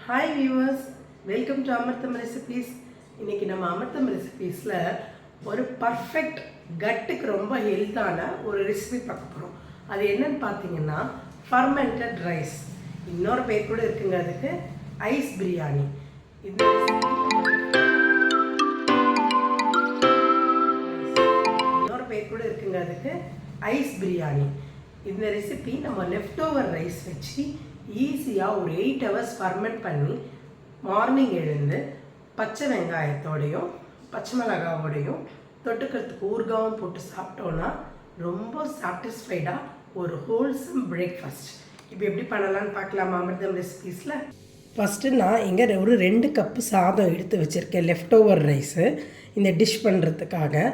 Hi viewers, welcome to அமிர்தம் recipes. இன்றைக்கி நம்ம அமிர்தம் ரெசிபீஸில் ஒரு பர்ஃபெக்ட் கட்டுக்கு ரொம்ப ஹெல்த்தான ஒரு ரெசிபி பார்க்க போகிறோம். அது என்னன்னு பார்த்தீங்கன்னா ஃபர்மெண்டட் ரைஸ். இன்னொரு பேர் கூட இருக்குங்க அதுக்கு, ஐஸ் பிரியாணி. இந்த இன்னொரு பேர் கூட இருக்குங்க அதுக்கு, ஐஸ் பிரியாணி. இந்த ரெசிபி நம்ம லெஃப்ட் ஓவர் ரைஸ் வச்சு ஈஸியாக ஒரு 8 hours ஃபர்மெண்ட் பண்ணி மார்னிங் எழுந்து பச்சை வெங்காயத்தோடையும் பச்சை மிளகாவோடையும் தொட்டுக்கிறதுக்கு ஊறுகாவும் போட்டு சாப்பிட்டோன்னா ரொம்ப சாட்டிஸ்ஃபைடாக ஒரு ஹோல்சம் பிரேக்ஃபாஸ்ட். இப்போ எப்படி பண்ணலான்னு பார்க்கலாமா அமிர்தம் ரெசிபீஸில்? ஃபஸ்ட்டு நான் இங்கே ஒரு 2 கப்பு சாதம் எடுத்து வச்சுருக்கேன், லெஃப்ட் ஓவர் ரைஸு. இந்த டிஷ் பண்ணுறதுக்காக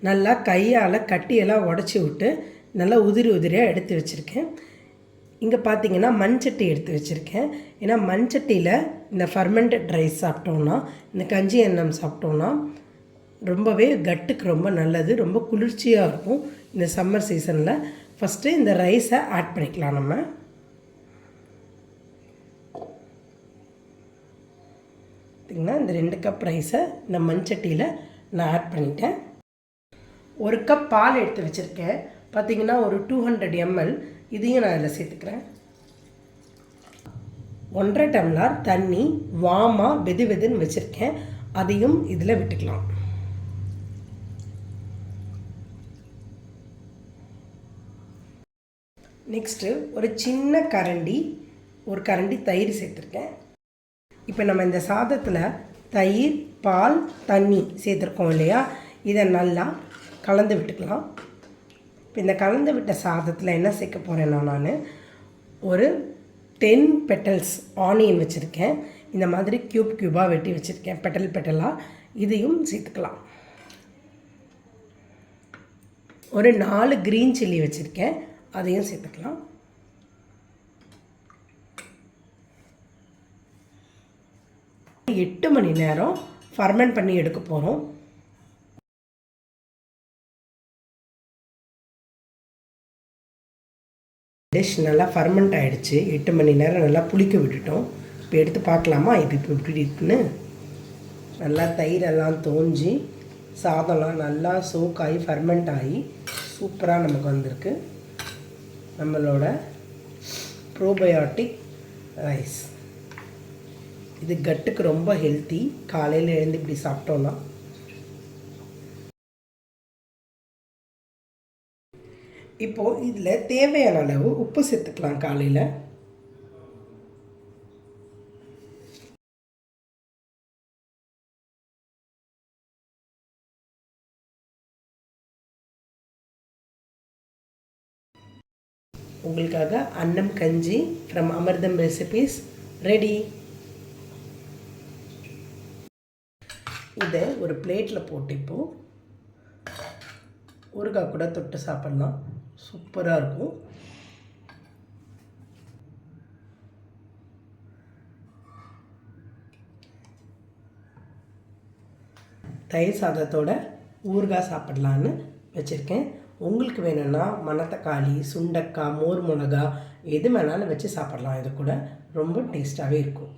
நல்லா கையால் கட்டியெல்லாம் உடச்சி விட்டு நல்லா உதிரியாக எடுத்து வச்சுருக்கேன். இங்கே பார்த்தீங்கன்னா மண்சட்டி எடுத்து வச்சுருக்கேன். ஏன்னா மண்சட்டியில் இந்த ஃபர்மெண்டட் ரைஸ் சாப்பிட்டோன்னா, இந்த கஞ்சி அன்னம் சாப்பிட்டோன்னா ரொம்பவே கட்டுக்கு ரொம்ப நல்லது, ரொம்ப குளிர்ச்சியாக இருக்கும் இந்த சம்மர் சீசனில். ஃபஸ்ட்டு இந்த ரைஸை ஆட் பண்ணிக்கலாம். நம்ம பார்த்திங்கன்னா இந்த 2 கப் ரைஸை இந்த மண்சட்டியில் நான் ஆட் பண்ணிட்டேன். 1 கப் பால் எடுத்து வச்சுருக்கேன். பார்த்திங்கன்னா ஒரு 200 ml இதையும் நான் இதில் சேர்த்துக்கிறேன். 1.5 டம்ளர் தண்ணி வாமாக வெதுன்னு வச்சுருக்கேன், அதையும் இதில் விட்டுக்கலாம். நெக்ஸ்ட்டு ஒரு சின்ன கரண்டி, ஒரு கரண்டி தயிர் சேர்த்துருக்கேன். இப்போ நம்ம இந்த சாதத்தில் தயிர், பால், தண்ணி சேர்த்துருக்கோம் இல்லையா, இதை நல்லா கலந்து விட்டுக்கலாம். இப்போ இந்த கலந்து விட்ட சாதத்தில் என்ன சேர்க்க போகிறேன்னா, நான் ஒரு 10 petals ஆனியன் வச்சுருக்கேன். இந்த மாதிரி க்யூபாக வெட்டி வச்சுருக்கேன், பெட்டலாக. இதையும் சேர்த்துக்கலாம். ஒரு 4 க்ரீன் சில்லி வச்சுருக்கேன், அதையும் சேர்த்துக்கலாம். ஒரு 8 மணி நேரம் ஃபர்மெண்ட் பண்ணி எடுக்க போகிறோம். டிஷ் நல்லா ஃபர்மெண்ட் ஆகிடுச்சு. 8 மணி நேரம் நல்லா புளிக்க விட்டுட்டோம். இப்போ எடுத்து பார்க்கலாமா இது இப்போ எப்படி இருக்குன்னு? நல்லா தயிரெல்லாம் தோஞ்சி சாதம்லாம் நல்லா சோக்காகி ஃபர்மெண்ட் ஆகி சூப்பராக நமக்கு வந்திருக்கு நம்மளோட ப்ரோபயோட்டிக் ரைஸ். இது கட்டுக்கு ரொம்ப ஹெல்த்தி. காலையில் எழுந்து இப்படி சாப்பிட்டோன்னா. இப்போது இதில் தேவையான அளவு உப்பு சேர்த்துக்கலாம். காலையில் உங்களுக்காக அன்னம் கஞ்சி ஃப்ரம் அமிர்தம் ரெசிபீஸ் ரெடி. இதை ஒரு பிளேட்டில் போட்டு இப்போது ஊறுகாய் கூட தொட்டு சாப்பிட்லாம், சூப்பராக இருக்கும். தயிர் சாதத்தோட ஊறுகாய் சாப்பிட்லான்னு வச்சுருக்கேன். உங்களுக்கு வேணும்னா மணத்தக்காளி, சுண்டக்காய், மோர் மிளகா எது வேணாலும் வச்சு சாப்பிட்லாம். இது கூட ரொம்ப டேஸ்ட்டாகவே இருக்கும்.